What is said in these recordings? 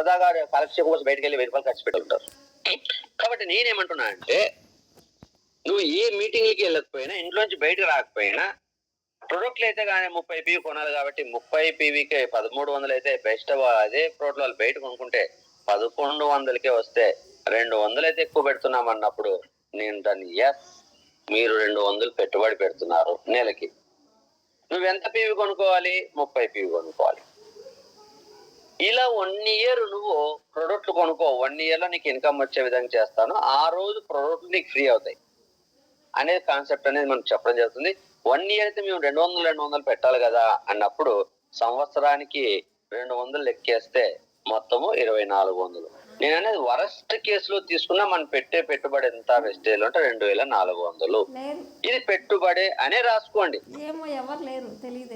సరదాగా కాలక్షేపం కోసం బయటకు వెళ్ళి 1000 రూపాయలు ఖర్చు పెట్టుకుంటారు. కాబట్టి నేనేమంటున్నా అంటే, నువ్వు ఏ మీటింగ్లకి వెళ్ళకపోయినా, ఇంట్లోంచి బయటకు రాకపోయినా, ప్రొడక్ట్లు అయితే కానీ 30 PV కొనాలి కాబట్టి 30 PVకే 1300 అయితే బెస్ట్. అదే ప్రోడక్ట్ వాళ్ళు బయట కొనుక్కుంటే 1100కే వస్తే 200 అయితే ఎక్కువ పెడుతున్నాం అన్నప్పుడు నేను దాన్ని మీరు 200 పెట్టుబడి పెడుతున్నారు నెలకి. నువ్వెంత PV కొనుక్కోవాలి? 30 PV కొనుక్కోవాలి. ఇలా 1 year నువ్వు ప్రొడక్ట్లు కొనుక్కో. 1 year లో నీకు ఇన్కమ్ వచ్చే విధంగా చేస్తాను. ఆ రోజు ప్రొడక్ట్లు నీకు ఫ్రీ అవుతాయి అనేది కాన్సెప్ట్ అనేది మనకు చెప్పడం జరుగుతుంది. 1 year అయితే మేము 200 పెట్టాలి కదా అన్నప్పుడు సంవత్సరానికి 200 లెక్కేస్తే మొత్తము 2400. నేను అనేది వరస్ట్ కేసులో తీసుకున్నా మనం పెట్టే పెట్టుబడి ఎంత వెస్టేజ్ అంటే 2400. ఇది పెట్టుబడి అనే రాసుకోండి.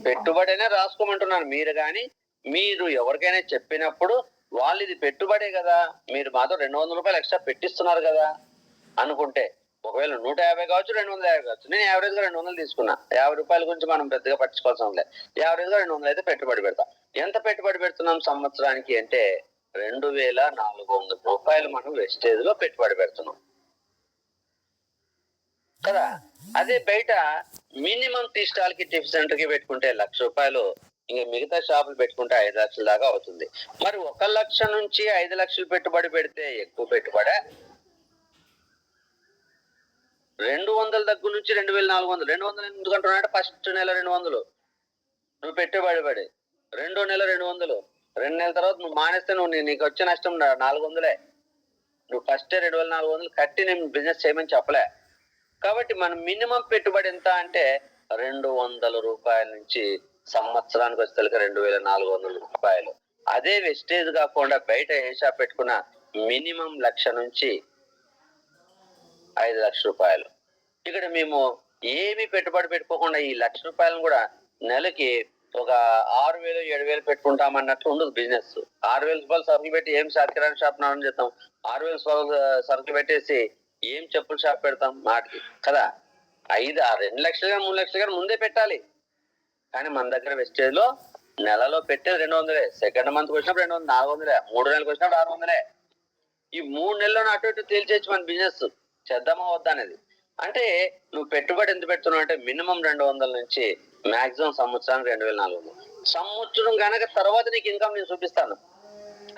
పెట్టుబడి అనే రాసుకోమంటున్నాను. మీరు కానీ మీరు ఎవరికైనా చెప్పినప్పుడు వాళ్ళు ఇది పెట్టుబడే కదా, మీరు మాతో 200 రూపాయలు ఎక్స్ట్రా పెట్టిస్తున్నారు కదా అనుకుంటే, ఒకవేళ 150 కావచ్చు, 250 కావచ్చు, నేను యావరేజ్ గా 200 తీసుకున్నా. 50 రూపాయల గురించి మనం పెద్దగా పట్టించుకోవాల్సిన లేదు. యావరేజ్ గా 200 అయితే పెట్టుబడి పెడతా. ఎంత పెట్టుబడి పెడుతున్నాం సంవత్సరానికి అంటే 2400 రూపాయలు మనం వెస్టేజ్ లో పెట్టుబడి పెడుతున్నాం కదా. అదే బయట మినిమం టీ స్టాల్ కి, టిఫిన్ సెంటర్ కి పెట్టుకుంటే 1,00,000 రూపాయలు, ఇంకా మిగతా షాపులు పెట్టుకుంటే 5 లక్షల దాకా అవుతుంది. మరి 1 లక్ష నుంచి 5 లక్షలు పెట్టుబడి పెడితే ఎక్కువ పెట్టుబడే? 200 దగ్గర నుంచి 2400. 200 ఎందుకంటున్నా? ఫస్ట్ నెల 200 నువ్వు పెట్టుబడి, రెండో నెల 200, 2 నెలల తర్వాత నువ్వు మానేస్తే నీకు వచ్చే నష్టం 400. నువ్వు ఫస్ట్ 2400 కట్టి నేను బిజినెస్ చేయమని చెప్పలే. కాబట్టి మన మినిమం పెట్టుబడి ఎంత అంటే 200 రూపాయల నుంచి సంవత్సరానికి వచ్చే 2400 రూపాయలు. అదే వెస్టేజ్ కాకుండా బయట ఏ షాప్ పెట్టుకున్న మినిమం 1,00,000 నుంచి 5 లక్షల రూపాయలు. ఇక్కడ మేము ఏమి పెట్టుబడి పెట్టుకోకుండా ఈ 1,00,000 రూపాయలను కూడా నెలకి ఒక 6,000 7,000 పెట్టుకుంటామన్నట్లు ఉండదు బిజినెస్. 6,000 రూపాయలు సరుకులు పెట్టి ఏం కిరాణా షాప్ నామని చేస్తాం? 6,000 సరుకులు పెట్టేసి ఏం చెప్పుల షాప్ పెడతాం మాటికి కదా. 2 లక్షలు 3 లక్షలు ముందే పెట్టాలి. కానీ మన దగ్గర వెస్టేజ్ లో నెలలో పెట్టేది 200. సెకండ్ మంత్ వచ్చినప్పుడు 200, 400, 3 నెలలకు వచ్చినప్పుడు 600. ఈ 3 నెలల్లో అటు ఇటు తేల్చేయచ్చు మన బిజినెస్ చేద్దామా వద్దా అనేది. అంటే నువ్వు పెట్టుబడి ఎంత పెడుతున్నావు అంటే మినిమం 200 నుంచి మాక్సిమం సంవత్సరానికి 2400. సంవత్సరం కనుక తర్వాత నీకు ఇన్కమ్ నేను చూపిస్తాను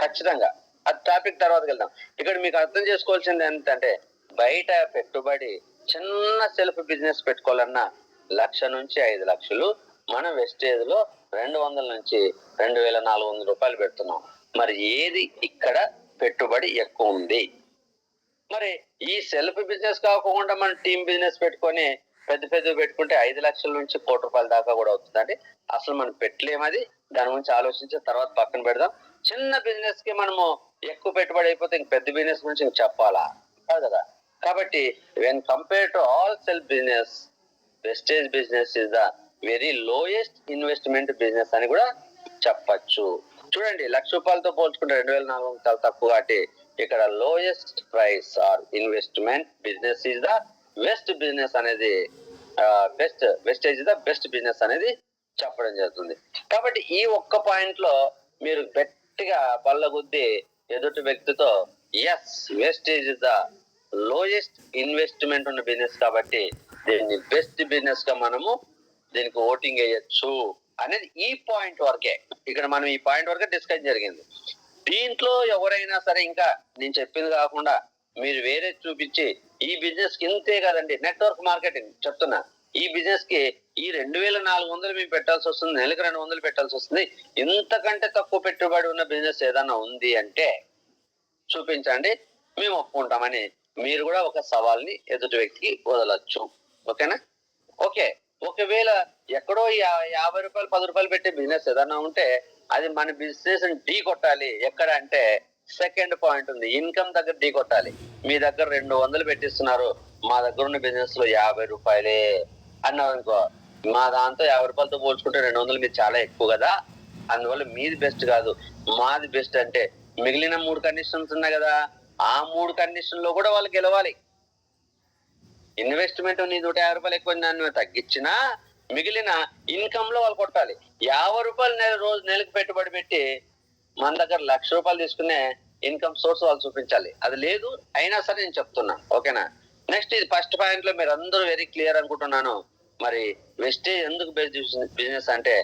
ఖచ్చితంగా. అది టాపిక్ తర్వాత వెళ్దాం. ఇక్కడ మీకు అర్థం చేసుకోవాల్సింది ఏంటంటే, బయట పెట్టుబడి చిన్న సెల్ఫ్ బిజినెస్ పెట్టుకోవాలన్నా 1,00,000 నుంచి 5 లక్షలు, మన వెస్టేజ్ లో 200 నుంచి 2400 రూపాయలు పెడుతున్నాం. మరి ఏది ఇక్కడ పెట్టుబడి ఎక్కువ ఉంది? మరి ఈ సెల్ఫ్ బిజినెస్ కాకుండా మనం టీమ్ బిజినెస్ పెట్టుకొని పెద్ద పెట్టుకుంటే 5 లక్షల నుంచి 1 కోటి రూపాయల దాకా కూడా అవుతుందండి. అసలు మనం పెట్టలేమది. దాని గురించి ఆలోచించి తర్వాత పక్కన పెడదాం. చిన్న బిజినెస్ కి మనము ఎక్కువ పెట్టుబడి అయిపోతే ఇంక పెద్ద బిజినెస్ గురించి ఇంక చెప్పాలా కాదు కదా. కాబట్టి when compare to all self business, wastage business is the very lowest investment business అని కూడా చెప్పచ్చు. చూడండి, 1,00,000 రూపాయలతో పోల్చుకుంటే 2,400 చాలా తక్కువ. కాబట్టి ఇక్కడ lowest price are investment business is the best business అనేది, wastage is the best business అనేది చెప్పడం జరుగుతుంది. కాబట్టి ఈ ఒక్క పాయింట్ లో మీరు గట్టిగా బల్లగుద్ది ఎదుటి వ్యక్తితో wastage is the lowest investment ఉన్న బిజినెస్ కాబట్టి దీన్ని బెస్ట్ బిజినెస్ గా మనము దీనికి ఓటింగ్ వేయచ్చు అనేది ఈ పాయింట్ వరకే. ఇక్కడ మనం ఈ పాయింట్ వరకే డిస్కస్ జరిగింది. దీంట్లో ఎవరైనా సరే ఇంకా నేను చెప్పింది కాకుండా మీరు వేరే చూపించి ఈ బిజినెస్ కి ఇంతే కదండి, నెట్వర్క్ మార్కెటింగ్ చెప్తున్నా, ఈ బిజినెస్ కి ఈ 2,400 మేము పెట్టాల్సి వస్తుంది, నెలకు 200 పెట్టాల్సి వస్తుంది, ఇంతకంటే తక్కువ పెట్టుబడి ఉన్న బిజినెస్ ఏదైనా ఉంది అంటే చూపించండి, మేము ఒప్పుకుంటామని మీరు కూడా ఒక సవాల్ని ఎదుటి వ్యక్తికి వదలొచ్చు. ఓకేనా? ఓకే. ఒకవేళ ఎక్కడో 50 రూపాయలు 10 రూపాయలు పెట్టే బిజినెస్ ఏదైనా ఉంటే అది మన బిజినెస్ ఢీ కొట్టాలి. ఎక్కడ అంటే సెకండ్ పాయింట్ ఉంది, ఇన్కమ్ దగ్గర ఢీ కొట్టాలి. మీ దగ్గర 200 పెట్టిస్తున్నారు, మా దగ్గర ఉన్న బిజినెస్ లో 50 రూపాయలే అన్నావు అనుకో, మా దాంతో 50 రూపాయలతో పోల్చుకుంటే 200 మీరు చాలా ఎక్కువ కదా, అందువల్ల మీది బెస్ట్ కాదు మాది బెస్ట్ అంటే మిగిలిన 3 కండిషన్స్ ఉన్నాయి కదా, ఆ 3 కండిషన్ లో కూడా వాళ్ళు గెలవాలి. ఇన్వెస్ట్మెంట్ నీ 150 రూపాయలు ఎక్కువ నన్ను తగ్గించినా మిగిలిన ఇన్కమ్ లో వాళ్ళు కొట్టాలి. 50 రూపాయలు నెలకు పెట్టుబడి పెట్టి మన దగ్గర ₹1,00,000 తీసుకునే ఇన్కమ్ సోర్స్ వాళ్ళు చూపించాలి. అది లేదు అయినా సరే నేను చెప్తున్నాను. ఓకేనా? నెక్స్ట్ ఇది ఫస్ట్ పాయింట్ లో మీరు అందరూ వెరీ క్లియర్ అనుకుంటున్నాను. మరి వెస్టేజ్ ఎందుకు బెస్ట్ బిజినెస్ అంటే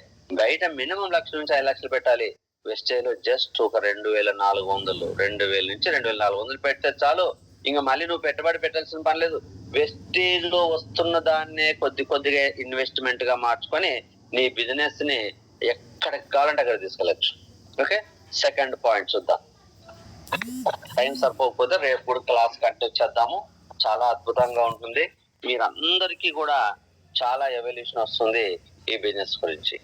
బయట మినిమం 1,00,000 నుంచి 5,00,000 పెట్టాలి. వెస్టేజ్ లో జస్ట్ ఒక 2,400 2,000 నుంచి 2,400 పెడితే చాలు. ఇంకా మళ్ళీ నువ్వు పెట్టుబడి పెట్టాల్సిన పని లేదు. వెస్టేజ్ లో వస్తున్న దాన్నే కొద్దిగా ఇన్వెస్ట్మెంట్ గా మార్చుకొని నీ బిజినెస్ ని ఎక్కడికి కావాలంటే అక్కడ తీసుకెళ్ళచ్చు. ఓకే, సెకండ్ పాయింట్ చూద్దాం. టైం సరిపోకపోతే రేపు కూడా క్లాస్ కంటిన్యూ చేద్దాము. చాలా అద్భుతంగా ఉంటుంది. మీరందరికీ కూడా చాలా ఎవల్యూషన్ వస్తుంది ఈ బిజినెస్ గురించి.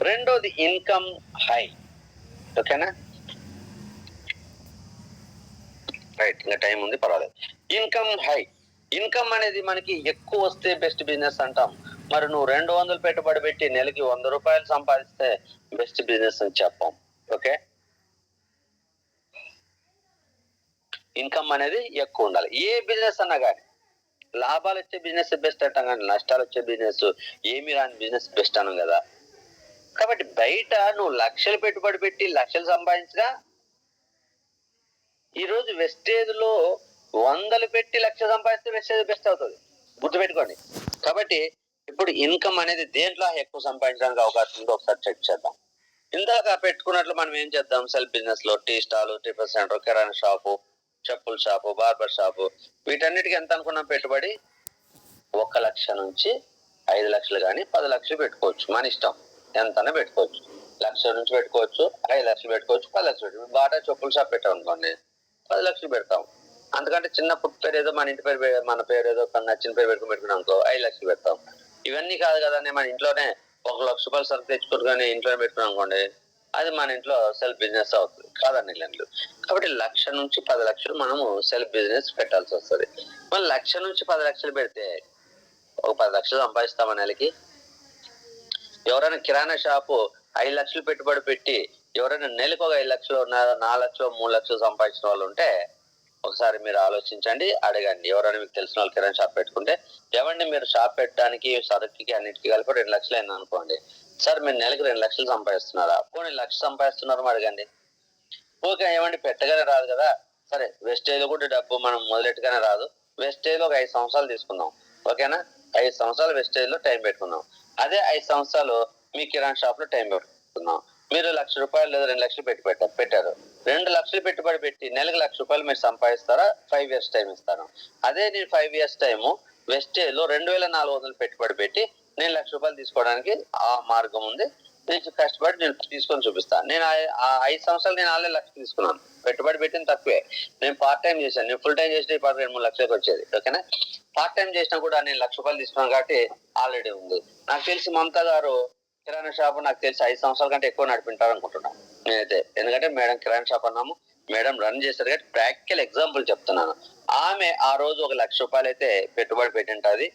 రెండోది ఇన్కమ్ హై. ఓకేనా? రైట్, ఇంకా టైం ఉంది, పర్వాలేదు. Income high. ఇన్కమ్ అనేది మనకి ఎక్కువ వస్తే బెస్ట్ బిజినెస్ అంటాం. మరి నువ్వు 200 పెట్టుబడి పెట్టి నెలకి ₹100 సంపాదిస్తే బెస్ట్ బిజినెస్ అని చెప్పాం. ఓకే, ఇన్కమ్ అనేది ఎక్కువ ఉండాలి. ఏ బిజినెస్ అన్నా కానీ లాభాలు వచ్చే బిజినెస్ బెస్ట్ అంటాం, కానీ నష్టాలు వచ్చే బిజినెస్, ఏమి రాని బిజినెస్ బెస్ట్ అనం కదా. కాబట్టి బయట నువ్వు లక్షలు పెట్టుబడి పెట్టి లక్షలు సంపాదించగా, ఈ రోజు వెస్టేజ్ లో 100 పెట్టి లక్ష సంపాదిస్తే వెస్టేజ్ బెస్ట్ అవుతుంది. గుర్తుపెట్టుకోండి. కాబట్టి ఇప్పుడు ఇన్కమ్ అనేది దేంట్లో ఎక్కువ సంపాదించడానికి అవకాశం ఉందో ఒకసారి చెక్ చేద్దాం. ఇందాక పెట్టుకున్నట్లు మనం ఏం చేద్దాం, సెల్ఫ్ బిజినెస్ లో టీ స్టాల్, టిఫిన్ సెంటర్, కిరాణా షాపు, చెప్పుల షాపు, బార్బర్ షాపు, వీటన్నిటికీ ఎంత అనుకున్నాం పెట్టుబడి? 1,00,000 నుంచి 5,00,000 కానీ 10,00,000 పెట్టుకోవచ్చు. మన ఇష్టం, ఎంతనే పెట్టుకోవచ్చు. 1,00,000 నుంచి పెట్టుకోవచ్చు, 5,00,000 పెట్టుకోవచ్చు, 10,00,000 పెట్టుకోవచ్చు. బాటా చెప్పుల షాప్ పెట్టాం అనుకోండి, 10,00,000 పెడతాం. అందుకంటే చిన్న పుట్టు పేరు ఏదో మన ఇంటి పేరు, మన పేరు ఏదో నచ్చిన పేరు పెట్టుకున్నాం అనుకో, 5,00,000 పెడతాం. ఇవన్నీ కాదు కదా, మన ఇంట్లోనే ₹1,00,000 సరుకు తెచ్చుకుంటుని ఇంట్లో పెట్టుకున్నాం అనుకోండి, అది మన ఇంట్లో సెల్ఫ్ బిజినెస్ అవుతుంది కాదండి లేదు. కాబట్టి 1,00,000 నుంచి 10,00,000 మనము సెల్ఫ్ బిజినెస్ పెట్టాల్సి వస్తుంది. మరి 1,00,000 నుంచి 10,00,000 పెడితే ఒక 10,00,000 సంపాదిస్తామా నెలకి? ఎవరైనా కిరాణా షాపు 5,00,000 పెట్టుబడి పెట్టి ఎవరైనా నెలకు ఒక 5,00,000, 4,00,000, 3,00,000 సంపాదించిన వాళ్ళు ఉంటే ఒకసారి మీరు ఆలోచించండి, అడగండి. ఎవరైనా మీకు తెలిసిన వాళ్ళు కిరాణా షాప్ పెట్టుకుంటే, ఏమండి మీరు షాప్ పెట్టడానికి సరుకుకి అన్నిటికీ కలిపి 2,00,000 అయింది అనుకోండి, సార్ మీరు నెలకు 2,00,000 సంపాదిస్తున్నారా? పోనీ 1,00,000 సంపాదిస్తున్నారు అడగండి. ఓకే, ఏమండి పెట్టగానే రాదు కదా, సరే వెస్టేజ్ కూడా డబ్బు మనం మొదలెట్టుగానే రాదు, వెస్టేజ్ లో ఒక 5 సంవత్సరాలు తీసుకుందాం. ఓకేనా? 5 సంవత్సరాలు వెస్టేజ్ లో టైం పెట్టుకుందాం. అదే 5 సంవత్సరాలు మీ కిరాణా షాప్ లో టైం పెట్టుకుందాం. మీరు ₹1,00,000 లేదా 2,00,000 పెట్టారు. 2,00,000 పెట్టుబడి పెట్టి నెలకు ₹1,00,000 మీరు సంపాదిస్తారా? 5 years టైం ఇస్తాను. అదే నేను 5 years టైము వెస్టేజ్ లో 2,400 పెట్టుబడి పెట్టి నేను ₹1,00,000 తీసుకోవడానికి ఆ మార్గం ఉంది. నేను కష్టపడి నేను తీసుకొని చూపిస్తాను. నేను ఆ 5 సంవత్సరాలు నేను ఆల్రెడీ 1,00,000 తీసుకున్నాను. పెట్టుబడి పెట్టిన తక్కువే. నేను పార్ట్ టైం చేశాను. నేను ఫుల్ టైం చేస్తే 2-3 లక్షలకు వచ్చేది. ఓకేనా? పార్ట్ టైం చేసినా కూడా నేను ₹1,00,000 తీసుకున్నాను కాబట్టి ఆల్రెడీ ఉంది. నాకు తెలిసి మమతా గారు కిరాణా షాప్ నాకు తెలిసి 5 సంవత్సరాల కంటే ఎక్కువ నడిపింటారు అనుకుంటున్నాను నేనైతే. ఎందుకంటే మేడం కిరాణా షాప్ అన్నాము, మేడం రన్ చేశారు కాబట్టి ప్రాక్టికల్ ఎగ్జాంపుల్ చెప్తున్నాను. ఆమె ఆ రోజు ఒక ₹1,00,000 అయితే పెట్టుబడి పెట్టింటది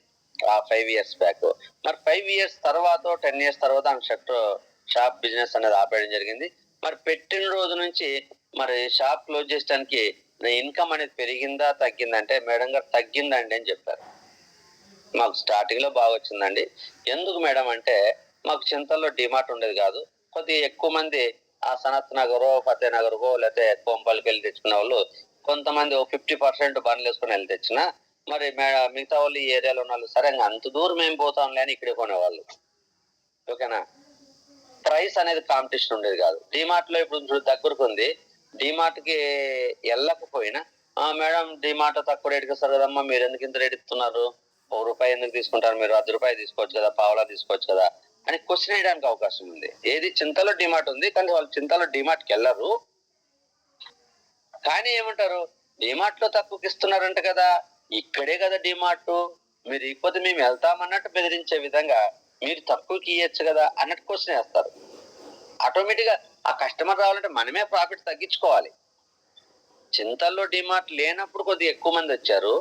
ఆ 5 years బ్యాక్. మరి 5 years తర్వాత 10 years తర్వాత ఆమె షాప్ బిజినెస్ అనేది ఆపేయడం జరిగింది. మరి పెట్టిన రోజు నుంచి మరి షాప్ క్లోజ్ చేయడానికి ఇన్కమ్ అనేది పెరిగిందా తగ్గిందంటే మేడం గారు తగ్గిందండి అని చెప్పారు. మాకు స్టార్టింగ్ లో బాగా వచ్చిందండి. ఎందుకు మేడం అంటే మాకు చింతల్లో డిమార్ట్ ఉండేది కాదు. కొద్దిగా ఎక్కువ మంది ఆ సనత్ నగరో, ఫతే నగర్కో, లేకపోతే కొంపల్కి వెళ్ళి తెచ్చుకునే వాళ్ళు, కొంతమంది 50% బండ్లు వేసుకుని వెళ్ళి తెచ్చిన, మరి మిగతా వాళ్ళు ఈ ఏరియాలో ఉన్న వాళ్ళు సరే అంత దూరం ఏం పోతాంలే అని ఇక్కడ కొనేవాళ్ళు. ఓకేనా? ప్రైస్ అనేది కాంపిటీషన్ ఉండేది కాదు. డిమార్ట్ లో ఇప్పుడు దగ్గరకు ఉంది, డిమార్ట్ కి వెళ్ళకపోయినా మేడం డిమార్ట్ తక్కువ రేటుకి ఇస్తారు కదమ్మా, మీరు ఎందుకు ఇంత రేట్ ఇస్తున్నారు, ₹1 ఎందుకు తీసుకుంటారు, మీరు ₹10 తీసుకోవచ్చు కదా, పావలా తీసుకోవచ్చు కదా అని క్వశ్చన్ వేయడానికి అవకాశం ఉంది. ఏది చింతలో డిమార్ట్ ఉంది కానీ వాళ్ళు చింతలో డిమార్ట్కి వెళ్ళరు, కానీ ఏమంటారు డిమార్ట్ లో తక్కువకి ఇస్తున్నారంట కదా, ఇక్కడే కదా డిమార్ట్, మీరు ఇకపోతే మేము వెళ్తామన్నట్టు బెదిరించే విధంగా మీరు తక్కువకి ఇవ్వచ్చు కదా అన్నట్టు క్వశ్చన్ వేస్తారు. ఆటోమేటిక్ గా ఆ కస్టమర్ రావాలంటే మనమే ప్రాఫిట్ తగ్గించుకోవాలి. చింతల్లో డిమార్ట్ లేనప్పుడు కొద్దిగా ఎక్కువ మంది వచ్చారు,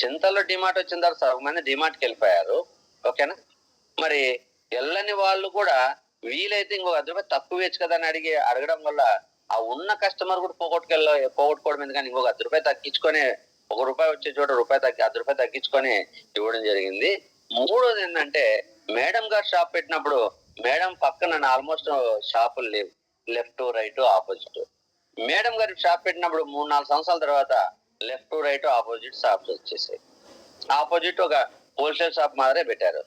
చింతల్లో డిమార్ట్ వచ్చిన తర్వాత సగం మంది డిమార్ట్కి వెళ్ళిపోయారు. ఓకేనా? మరి వెళ్ళని వాళ్ళు కూడా వీలైతే ఇంకో ₹10 తక్కువ వేయచ్చు కదా అని అడగడం వల్ల ఆ ఉన్న కస్టమర్ కూడా పోగొట్టుకోవడం ఎందుకని ఇంకొక ₹10 తగ్గించుకొని ₹1 వచ్చే చోట ₹10 తగ్గించుకొని ఇవ్వడం జరిగింది. మూడోది ఏంటంటే మేడం గారు షాప్ పెట్టినప్పుడు మేడం పక్కన ఆల్మోస్ట్ షాపులు లేవు. Left right opposite. మేడం గారి షాప్ పెట్టినప్పుడు 3-4 సంవత్సరాల తర్వాత లెఫ్ట్ రైట్ ఆపోజిట్ షాప్స్ వచ్చేసాయి. ఆపోజిట్ ఒక హోల్సేల్ షాప్ మాదిరే పెట్టారు.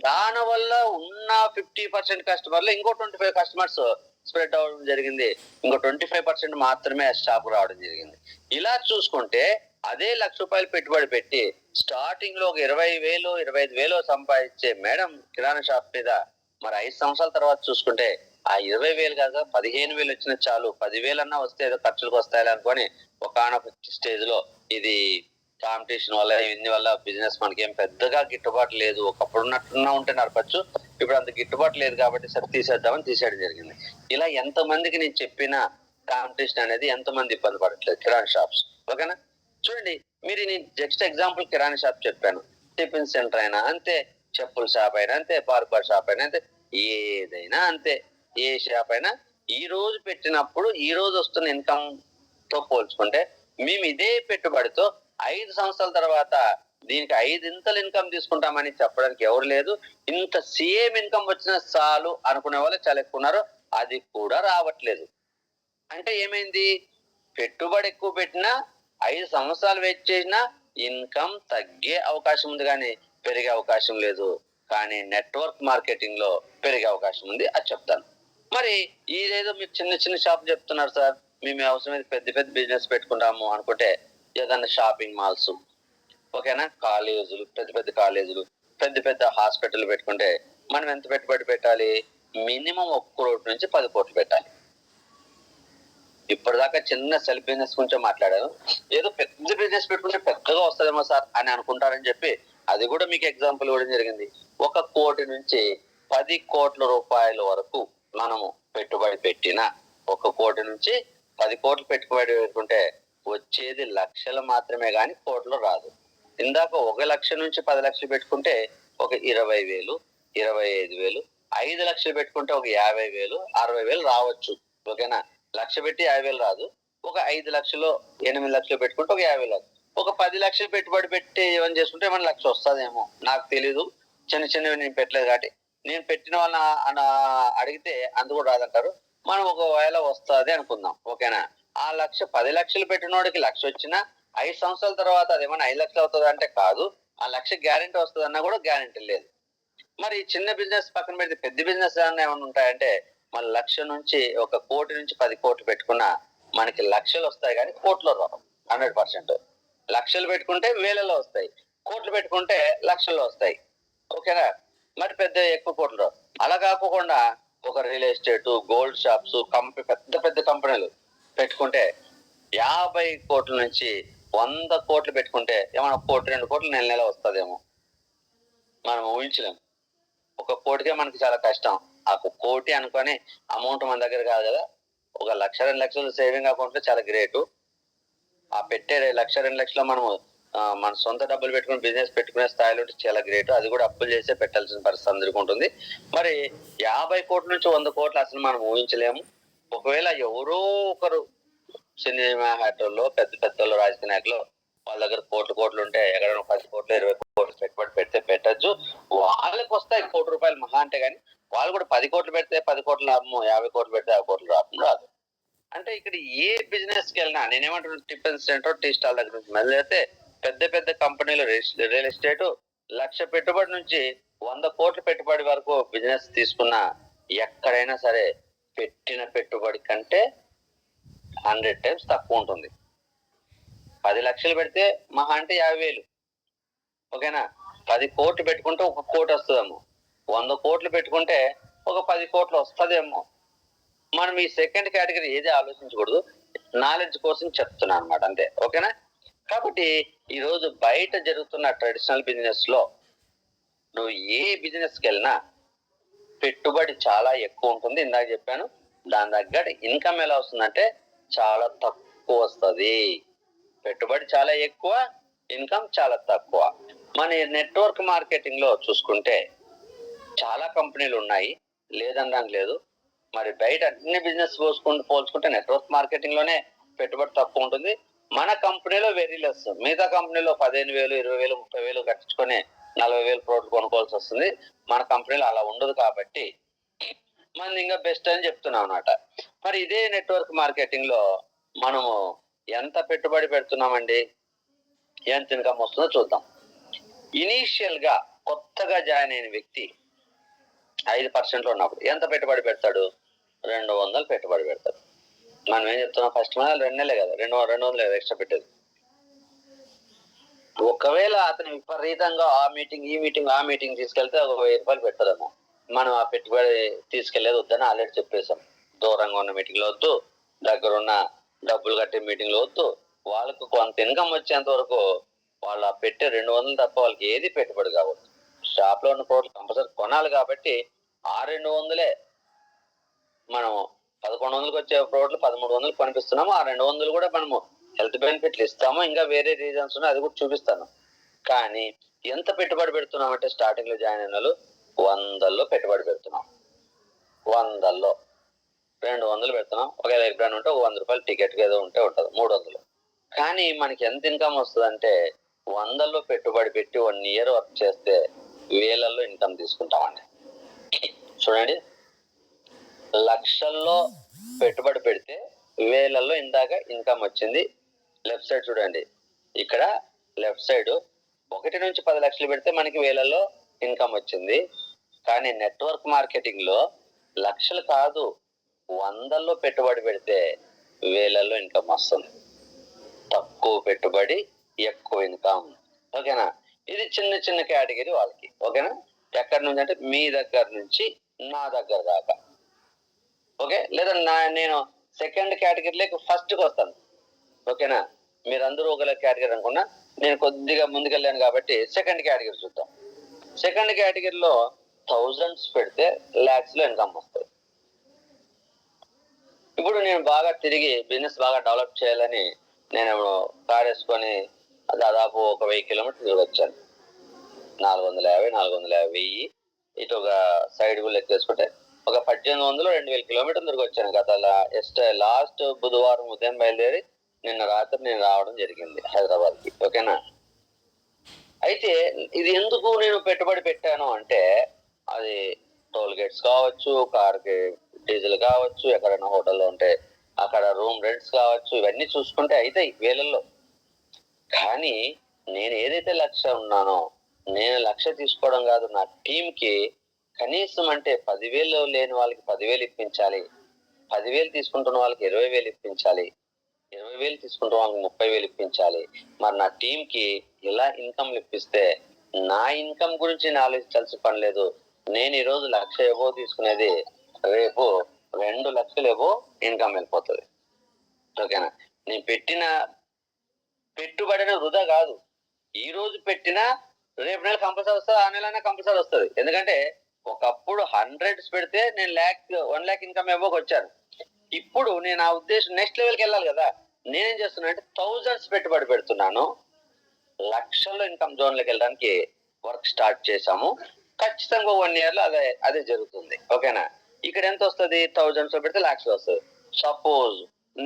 దాని వల్ల ఉన్న 50% కస్టమర్లు ఇంకో 25 కస్టమర్స్ స్ప్రెడ్ అవ్వడం జరిగింది. ఇంకో 25% మాత్రమే షాప్ రావడం జరిగింది. ఇలా చూసుకుంటే అదే ₹1,00,000 పెట్టుబడి పెట్టి స్టార్టింగ్ లో ఒక 20,000 25,000 సంపాదించే మేడం కిరాణా షాప్ మీద మరి 5 సంవత్సరాల తర్వాత చూసుకుంటే ఆ 20,000 కాదు 15,000 వచ్చినా చాలు, 10,000 అన్నా వస్తే ఏదో ఖర్చులకు వస్తాయి అనుకొని ఒకనొక స్టేజ్ లో ఇది కాంపిటీషన్ వల్ల ఇన్ని వల్ల బిజినెస్ మనకి ఏం పెద్దగా గిట్టుబాటు లేదు, ఒకప్పుడు ఉన్నట్టున్నా ఉంటే నడపచ్చు, ఇప్పుడు అంత గిట్టుబాటు లేదు కాబట్టి సరే తీసేద్దామని తీసేయడం జరిగింది. ఇలా ఎంతమందికి నేను చెప్పిన కాంపిటీషన్ అనేది ఎంతమంది ఇబ్బంది పడట్లేదు కిరాణా షాప్స్. ఓకేనా? చూడండి, మీరు నేను జస్ట్ ఎగ్జాంపుల్ కిరాణా షాప్ చెప్పాను. టిఫిన్ సెంటర్ అయినా అంతే, చెప్పుల షాప్ అయినా అంతే, బార్బర్ షాప్ అయినా అంతే, ఏదైనా అంతే, ఏ షాప్ అయినా ఈ రోజు పెట్టినప్పుడు ఈ రోజు వస్తున్న ఇన్కమ్ తో పోల్చుకుంటే మేము ఇదే పెట్టుబడితో 5 సంవత్సరాల తర్వాత దీనికి 5 ఇంతలు ఇన్కమ్ తీసుకుంటామని చెప్పడానికి ఎవరు లేదు. ఇంత సేమ్ ఇన్కమ్ వచ్చినా చాలు అనుకునే వాళ్ళు చాలా ఎక్కువ ఉన్నారు. అది కూడా రావట్లేదు. అంటే ఏమైంది? పెట్టుబడి ఎక్కువ పెట్టినా 5 సంవత్సరాలు వెయిట్ చేసినా ఇన్కమ్ తగ్గే అవకాశం ఉంది కానీ పెరిగే అవకాశం లేదు. కానీ నెట్వర్క్ మార్కెటింగ్ లో పెరిగే అవకాశం ఉంది. అది చెప్తాను. మరి ఇదేదో మీరు చిన్న చిన్న షాప్ చెప్తున్నారు సార్, మేము అవసరమైతే పెద్ద పెద్ద బిజినెస్ పెట్టుకుంటాము అనుకుంటే ఏదన్నా షాపింగ్ మాల్స్, ఓకేనా, కాలేజీలు, పెద్ద పెద్ద కాలేజీలు, పెద్ద పెద్ద హాస్పిటల్ పెట్టుకుంటే మనం ఎంత పెట్టుబడి పెట్టాలి? మినిమం 1 కోటి నుంచి 10 కోట్లు పెట్టాలి. ఇప్పటిదాకా చిన్న సెల్ఫ్ బిజినెస్ గురించి మాట్లాడాను. ఏదో పెద్ద బిజినెస్ పెట్టుకుంటే పెద్దగా వస్తుందేమో సార్ అని అనుకుంటారని చెప్పి అది కూడా మీకు ఎగ్జాంపుల్ ఇవ్వడం జరిగింది. 1 కోటి నుంచి 10 కోట్ల రూపాయల వరకు మనము పెట్టుబడి పెట్టిన 1 కోటి నుంచి 10 కోట్లు పెట్టుబడి పెట్టుకుంటే వచ్చేది లక్షలు మాత్రమే కానీ కోట్లు రాదు. ఇందాక 1 లక్ష నుంచి 10 లక్షలు పెట్టుకుంటే ఒక 20,000, 25,000, 5 లక్షలు పెట్టుకుంటే ఒక 50,000, 60,000 రావచ్చు. ఓకేనా? 1,00,000 పెట్టి 50,000 రాదు. ఒక 5 లక్షలు 8 లక్షలు పెట్టుకుంటే ఒక 50,000. ఒక 10 లక్షలు పెట్టుబడి పెట్టి ఏమని చేసుకుంటే మన 1,00,000 వస్తుందేమో, నాకు తెలీదు. చిన్న చిన్నవి నేను పెట్టలేదు కాబట్టి. నేను పెట్టిన వాళ్ళని అడిగితే అంత కూడా రాదంటారు. మనం ఒకవేళ వస్తుంది అనుకుందాం. ఓకేనా? ఆ 1,00,000 10 లక్షలు పెట్టినోడికి 1,00,000 వచ్చినా 5 సంవత్సరాల తర్వాత అదేమన్నా 5 లక్షలు అవుతుంది అంటే కాదు. ఆ 1,00,000 గ్యారెంటీ వస్తుంది అన్నా కూడా గ్యారెంటీ లేదు. మరి చిన్న బిజినెస్ పక్కన పెడితే పెద్ద బిజినెస్ ఏమైనా ఉంటాయంటే మన 1,00,000 నుంచి 1 కోటి నుంచి 10 కోట్లు పెట్టుకున్నా మనకి లక్షలు వస్తాయి కానీ కోట్లు రావు. 100%. లక్షలు పెట్టుకుంటే వేలలో వస్తాయి, కోట్లు పెట్టుకుంటే లక్షల్లో వస్తాయి. ఓకేనా? మరి పెద్ద ఎక్కువ కోట్లు రావు. అలా కాకుండా ఒక రియల్ ఎస్టేట్, గోల్డ్ షాప్స్, పెద్ద పెద్ద కంపెనీలు పెట్టుకుంటే 50 కోట్ల నుంచి 100 కోట్లు పెట్టుకుంటే ఏమైనా 1 కోటి 2 కోట్లు నెల వస్తుందేమో, మనం ఊహించలేము. 1 కోటికే మనకి చాలా కష్టం. ఆ 1 కోటి అనుకొని అమౌంట్ మన దగ్గర కాదు కదా. 1,00,000 2 లక్షలు సేవింగ్ అకౌంట్ లో చాలా గ్రేటు. ఆ పెట్టే 1,00,000 2 లక్షలు మనము మన సొంత డబ్బులు పెట్టుకుని బిజినెస్ పెట్టుకునే స్థాయిలో చాలా గ్రేట్. అది కూడా అప్పులు చేసే పెట్టాల్సిన పరిస్థితి అందరికీ ఉంటుంది. మరి 50 కోట్ల నుంచి 100 కోట్లు అసలు మనం ఊహించలేము. ఒకవేళ ఎవరో ఒకరు సినిమా యాక్టర్లో, పెద్ద పెద్ద రాజకీయ నాయకులు వాళ్ళ దగ్గర కోట్లు ఉంటే ఎక్కడైనా 10 కోట్లు 20 కోట్లు పెట్టుబడి పెడితే పెట్టచ్చు. వాళ్ళకి వస్తాయి ₹1 కోటి మహా అంటే, కానీ వాళ్ళు కూడా 10 కోట్లు పెడితే 10 కోట్ల లాభము, 50 కోట్లు పెడితే 50 కోట్లు లాభం రాదు. అంటే ఇక్కడ ఏ బిజినెస్ కి వెళ్ళినా నేనేమంటున్నా, టిఫిన్ సెంటర్, టీ స్టాల్ దగ్గర నుంచి మొదలైతే పెద్ద పెద్ద కంపెనీలు, రియల్ ఎస్టేట్ 1,00,000 పెట్టుబడి నుంచి 100 కోట్ల పెట్టుబడి వరకు బిజినెస్ తీసుకున్నా ఎక్కడైనా సరే పెట్టిన పెట్టుబడి కంటే 100 times తక్కువ ఉంటుంది. 10 లక్షలు పెడితే మహా అంటే 50,000. ఓకేనా? 10 కోట్లు పెట్టుకుంటే 1 కోటి వస్తుందేమో. 100 కోట్లు పెట్టుకుంటే ఒక 10 కోట్లు వస్తుందేమో. మనం ఈ సెకండ్ కేటగిరీ ఏది ఆలోచించకూడదు. నాలెడ్జ్ కోసం చెప్తున్నా అనమాట, అంతే. ఓకేనా? కాబట్టి ఈ రోజు బయట జరుగుతున్న ట్రెడిషనల్ బిజినెస్ లో నువ్వు ఏ బిజినెస్ కి వెళ్ళినా పెట్టుబడి చాలా ఎక్కువ ఉంటుంది. ఇందాక చెప్పాను. దాని తగ్గట్టు ఇన్కమ్ ఎలా వస్తుందంటే చాలా తక్కువ వస్తుంది. పెట్టుబడి చాలా ఎక్కువ, ఇన్కమ్ చాలా తక్కువ. మన నెట్వర్క్ మార్కెటింగ్ లో చూసుకుంటే చాలా కంపెనీలు ఉన్నాయి, లేదనడానికి లేదు. మరి బయట అన్ని బిజినెస్ పోల్చుకుంటే నెట్వర్క్ మార్కెటింగ్ లోనే పెట్టుబడి తక్కువ ఉంటుంది. మన కంపెనీలో వెరీ లెస్. మిగతా కంపెనీలో 15,000, 20,000, 30,000 కట్టించుకొని 40,000 కోట్లు కొనుక్కోవాల్సి వస్తుంది. మన కంపెనీలో అలా ఉండదు. కాబట్టి మనది ఇంకా బెస్ట్ అని చెప్తున్నాం అన్నమాట. మరి ఇదే నెట్వర్క్ మార్కెటింగ్ లో మనము ఎంత పెట్టుబడి పెడుతున్నామండి, ఎంత ఇన్కమ్ వస్తుందో చూద్దాం. ఇనీషియల్ గా కొత్తగా జాయిన్ అయిన వ్యక్తి 5% ఉన్నప్పుడు ఎంత పెట్టుబడి పెడతాడు? 200 పెట్టుబడి పెడతాడు. మనం ఏం చెప్తున్నాం, ఫస్ట్ మన 2 నెలలే కదా, 200 ఎక్స్ట్రా పెట్టేది. ఒకవేళ అతను విపరీతంగా ఆ మీటింగ్ తీసుకెళ్తే ఒక 1000 రూపాయలు పెట్టదమ్మా. మనం ఆ పెట్టుబడి తీసుకెళ్లేది వద్దని ఆల్రెడీ చెప్పేశాం. దూరంగా ఉన్న మీటింగ్లు వద్దు, దగ్గర ఉన్న డబ్బులు కట్టే మీటింగ్లు వద్దు. వాళ్ళకు కొంత ఇన్కమ్ వచ్చేంత వరకు వాళ్ళు పెట్టే 200 తప్ప వాళ్ళకి ఏది పెట్టుబడి కావద్దు. షాప్ లో ఉన్న ప్రోడక్ట్ కంపల్సరీ కొనాలి కాబట్టి ఆ 200 మనం 1100కి వచ్చే ప్రోడక్ట్లు 1300 కనిపిస్తున్నాము. ఆ 200 కూడా మనము హెల్త్ బెనిఫిట్లు ఇస్తాము. ఇంకా వేరే రీజన్స్ ఉన్నాయి, అది కూడా చూపిస్తాను. కానీ ఎంత పెట్టుబడి పెడుతున్నాం అంటే స్టార్టింగ్ లో జాయిన్ అయిన వాళ్ళు 100లో పెట్టుబడి పెడుతున్నాం. 100లో 200 పెడుతున్నాం. ఒకవేళ ఎప్పుడైనా ఉంటే 100 రూపాయలు టికెట్ ఏదో ఉంటే ఉంటుంది 300. కానీ మనకి ఎంత ఇన్కమ్ వస్తుంది అంటే 100లో పెట్టుబడి పెట్టి 1 year వర్క్ చేస్తే 1000లో ఇన్కమ్ తీసుకుంటామండి. చూడండి, లక్షల్లో పెట్టుబడి పెడితే 1000లో ఇందాక ఇన్కమ్ వచ్చింది. లెఫ్ట్ సైడ్ చూడండి, ఇక్కడ లెఫ్ట్ సైడ్ 1 నుంచి 10 లక్షలు పెడితే మనకి 1000లో ఇన్కమ్ వచ్చింది. కానీ నెట్వర్క్ మార్కెటింగ్ లో లక్షలు కాదు, 100లో పెట్టుబడి పెడితే 1000లో ఇన్కమ్ వస్తుంది. తక్కువ పెట్టుబడి ఎక్కువ ఇన్కమ్. ఓకేనా? ఇది చిన్న చిన్న కేటగిరీ వాళ్ళకి. ఓకేనా? ఎక్కడి నుంచి అంటే మీ దగ్గర నుంచి నా దగ్గర దాకా. ఓకే, లేదా నేను సెకండ్ కేటగిరీలోకి ఫస్ట్కి వస్తాను. ఓకేనా? మీరందరూ ఒక కేటగిరీ అనుకున్నా, నేను కొద్దిగా ముందుకెళ్ళాను కాబట్టి సెకండ్ కేటగిరీ చూద్దాం. సెకండ్ కేటగిరీలో 1000s పెడితే lakhs లో ఇన్కమ్ వస్తుంది. ఇప్పుడు నేను బాగా తిరిగి బిజినెస్ బాగా డెవలప్ చేయాలని నేను కార్ వేసుకొని దాదాపు ఒక 1000 కిలోమీటర్లు తిరిగి వచ్చాను. 450, 1000 ఇటు ఒక సైడ్ కూడా లెక్కేసుకుంటే ఒక 1800, 2000 కిలోమీటర్లు తిరిగి వచ్చాను. లాస్ట్ బుధవారం ఉదయం బయలుదేరి నిన్న రాత్రి నేను రావడం జరిగింది హైదరాబాద్కి. ఓకేనా? అయితే ఇది ఎందుకు నేను పెట్టుబడి పెట్టాను అంటే, అది టోల్ గేట్స్ కావచ్చు, కార్కి డీజిల్ కావచ్చు, ఎక్కడైనా హోటల్లో ఉంటే అక్కడ రూమ్ రెంట్స్ కావచ్చు, ఇవన్నీ చూసుకుంటే అయితే 1000లో. కానీ నేను ఏదైతే లక్ష్యం ఉన్నానో, నేను లక్ష్యం తీసుకోవడం కాదు, నా టీంకి కనీసం అంటే 10,000 లేని వాళ్ళకి 10,000 ఇప్పించాలి, 10,000 తీసుకుంటున్న వాళ్ళకి 20,000 ఇప్పించాలి, 20,000 తీసుకుంటున్న వాళ్ళకి 30,000 ఇప్పించాలి. మరి నా టీంకి ఇలా ఇన్కమ్లు ఇప్పిస్తే నా ఇన్కమ్ గురించి నేను ఆలోచించాల్సిన పని లేదు. నేను ఈరోజు 1,00,000 ఏవో తీసుకునేది రేపు 2 లక్షలు ఏవో ఇన్కమ్ వెళ్ళిపోతుంది. ఓకేనా? నేను పెట్టిన పెట్టుబడిన వృధా కాదు. ఈ రోజు పెట్టినా రేపు నెల కంపల్సరీ వస్తుంది, ఆ నెలైనా కంపల్సరీ వస్తుంది. ఎందుకంటే ఒకప్పుడు 100s పెడితే నేను 1 lakh ఇన్కమ్ ఏవోకి వచ్చాను. ఇప్పుడు నేను ఆ ఉద్దేశం నెక్స్ట్ లెవెల్కి వెళ్ళాలి కదా. నేనేం చేస్తున్నా అంటే 1000s పెట్టుబడి పెడుతున్నాను. లక్షల్లో ఇన్కమ్ జోన్లోకి వెళ్ళడానికి వర్క్ స్టార్ట్ చేశాము. ఖచ్చితంగా 1 year లో అదే జరుగుతుంది. ఓకేనా? ఇక్కడ ఎంత వస్తుంది? 1000s పెడితే lakhs వస్తుంది. సపోజ్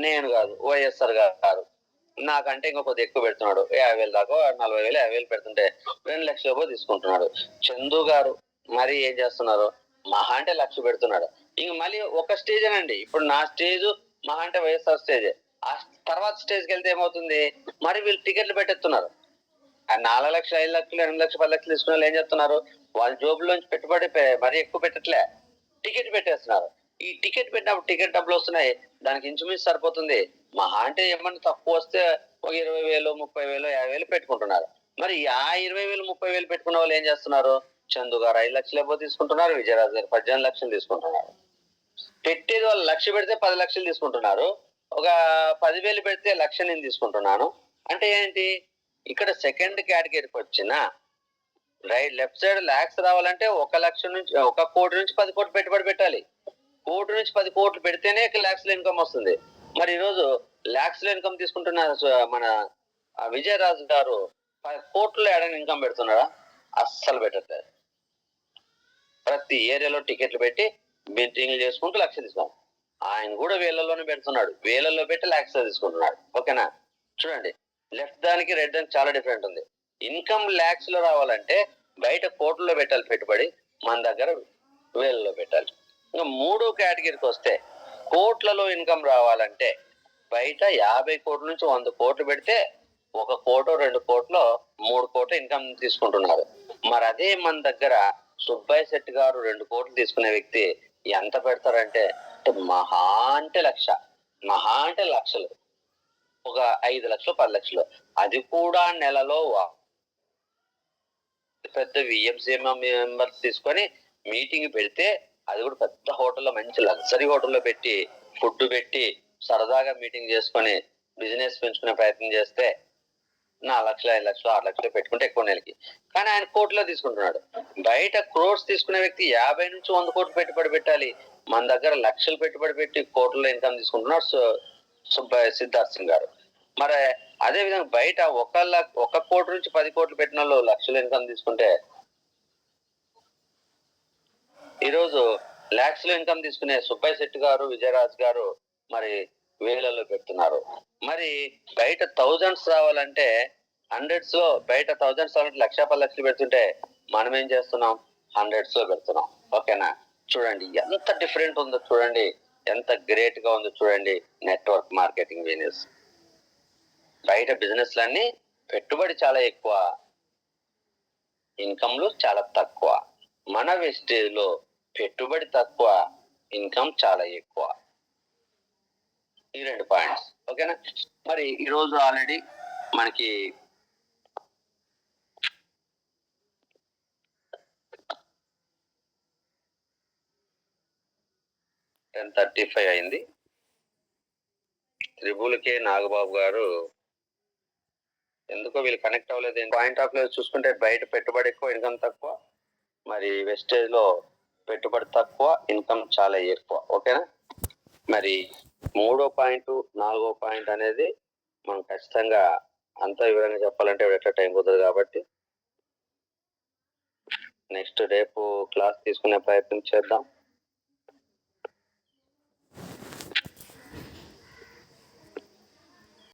నేను కాదు, వైఎస్ఆర్ గారు నాకంటే ఇంకా కొద్దిగా ఎక్కువ పెడుతున్నాడు, 50,000 దాకా, 40,000, 50,000 పెడుతుంటే 2 లక్షలు తీసుకుంటున్నాడు. చందు గారు మరి ఏం చేస్తున్నారు? మహా అంటే 1,00,000 పెడుతున్నాడు. ఇంక మళ్ళీ ఒక స్టేజ్ అనండి. ఇప్పుడు నా స్టేజ్ మహా అంటే వైఎస్ఆర్ స్టేజ్. ఆ తర్వాత స్టేజ్కి వెళ్తే ఏమవుతుంది? మరి వీళ్ళు టికెట్లు పెట్టేస్తున్నారు. ఆ 4 లక్షలు, 5 లక్షలు, 8 లక్షలు, 10 లక్షలు తీసుకున్న వాళ్ళు ఏం చేస్తున్నారు? వాళ్ళ జోబులోంచి పెట్టుబడి మరీ ఎక్కువ పెట్టట్లే, టికెట్ పెట్టేస్తున్నారు. ఈ టికెట్ పెట్టినప్పుడు టికెట్ డబ్బులు వస్తున్నాయి, దానికి ఇంచుమించు సరిపోతుంది. మహా అంటే ఏమన్నా తక్కువ వస్తే ఒక 20,000, 30,000, 50,000 పెట్టుకుంటున్నారు. మరి ఆ 20,000, 30,000 పెట్టుకున్న వాళ్ళు ఏం చేస్తున్నారు? చందు గారు 5 లక్షలు ఏవో తీసుకుంటున్నారు, విజయరాజు గారు 18 లక్షలు తీసుకుంటున్నారు. పెట్టేది వాళ్ళు 1,00,000 పెడితే 10 లక్షలు తీసుకుంటున్నారు. ఒక 10,000 పెడితే 1,00,000 నేను తీసుకుంటున్నాను. అంటే ఏంటి? ఇక్కడ సెకండ్ కేటగిరీకి వచ్చిన లెఫ్ట్ సైడ్ లాక్స్ రావాలంటే 1,00,000 నుంచి 1 కోటి నుంచి 10 కోట్లు పెట్టుబడి పెట్టాలి. 1 కోటి నుంచి 10 కోట్లు పెడితేనే lakhs లో ఇన్కమ్ వస్తుంది. మరి ఈరోజు lakhs లో ఇన్కమ్ తీసుకుంటున్న మన విజయరాజు గారు 10 కోట్లు ఏడైనా ఇన్కమ్ పెడుతున్నారా? అస్సలు పెట్టట్లేదు. ప్రతి ఏరియాలో టికెట్లు పెట్టి మీటింగ్లు చేసుకుంటూ 1,00,000 తీసుకున్నాం. ఆయన కూడా 1000లోనే పెడుతున్నాడు. 1000లో పెట్టి lakhs లో తీసుకుంటున్నాడు. ఓకేనా? చూడండి, లెఫ్ట్ దానికి రెడ్ దానికి చాలా డిఫరెంట్ ఉంది. ఇన్కమ్ lakhs లో రావాలంటే బయట కోట్లలో పెట్టాలి పెట్టుబడి, మన దగ్గర 1000లో పెట్టాలి. ఇంకా మూడో కేటగిరీకి వస్తే కోట్లలో ఇన్కమ్ రావాలంటే బయట 50 కోట్ల నుంచి 100 కోట్లు పెడితే 1 కోటో 2 కోట్లో 3 కోట్ల ఇన్కమ్ తీసుకుంటున్నారు. మరి అదే మన దగ్గర సుబ్బయ్య శెట్టి గారు 2 కోట్లు తీసుకునే వ్యక్తి ఎంత పెడతారంటే మహా అంటే లక్షలు, ఒక 5 లక్షలు 10 లక్షలు, అది కూడా నెలలో పెద్ద విఎంసీ మెంబర్స్ తీసుకొని మీటింగ్ పెడితే, అది కూడా పెద్ద హోటల్లో మంచి లగ్జరీ హోటల్లో పెట్టి ఫుడ్ పెట్టి సరదాగా మీటింగ్ చేసుకొని బిజినెస్ పెంచుకునే ప్రయత్నం చేస్తే 4 లక్షలు 5 లక్షలు 6 లక్షలు పెట్టుకుంటే ఎక్కువ నెలకి. కానీ ఆయన కోట్లో తీసుకుంటున్నాడు. బయట క్రోర్స్ తీసుకునే వ్యక్తి 50 నుంచి 100 కోట్లు పెట్టుబడి పెట్టాలి. మన దగ్గర లక్షలు పెట్టుబడి పెట్టి కోట్లలో ఇన్కమ్ తీసుకుంటున్నాడు సిద్ధార్థ్ సింగ్ గారు. మరి అదే విధంగా బయట 1 కోటి నుంచి 10 కోట్లు పెట్టిన వాళ్ళు లక్షలు ఇన్కమ్ తీసుకుంటే, ఈరోజు లాక్స్ లో ఇన్కమ్ తీసుకునే సుబ్బయ్య శెట్టి గారు విజయరాజ్ గారు మరి వేలలో పెడుతున్నారు. మరి బయట థౌజండ్స్ రావాలంటే హండ్రెడ్స్ లో, బయట థౌజండ్స్ రావాలంటే 1,10 లక్షలు పెడుతుంటే మనం ఏం చేస్తున్నాం, హండ్రెడ్స్ లో పెడుతున్నాం. ఓకేనా? చూడండి ఎంత డిఫరెంట్ ఉందో, చూడండి ఎంత గ్రేట్ గా ఉందో చూడండి. నెట్వర్క్ మార్కెటింగ్ బిజినెస్, బయట బిజినెస్ లన్నీ పెట్టుబడి చాలా ఎక్కువ, ఇన్కమ్లు చాలా తక్కువ. మన వెస్టేజ్ లో పెట్టుబడి తక్కువ, ఇన్కమ్ చాలా ఎక్కువ. ఈ 2 పాయింట్స్. ఓకేనా? మరి ఈరోజు ఆల్రెడీ మనకి టెన్ 35 అయింది. త్రిబుల్కే నాగబాబు గారు ఎందుకో వీళ్ళు కనెక్ట్ అవ్వలేదు. పాయింట్ ఆఫ్ వ్యూ చూసుకుంటే బయట పెట్టుబడి ఎక్కువ, ఇన్కమ్ తక్కువ, మరి వెస్టేజ్ లో పెట్టుబడి తక్కువ, ఇన్కమ్ చాలా ఎక్కువ. ఓకేనా? మరి 3వ పాయింట్ 4వ పాయింట్ అనేది మనం ఖచ్చితంగా అంత వివరంగా చెప్పాలంటే ఎట్లా టైం కుదరదు కాబట్టి నెక్స్ట్ రేపు క్లాస్ తీసుకునే ప్రయత్నం చేద్దాం.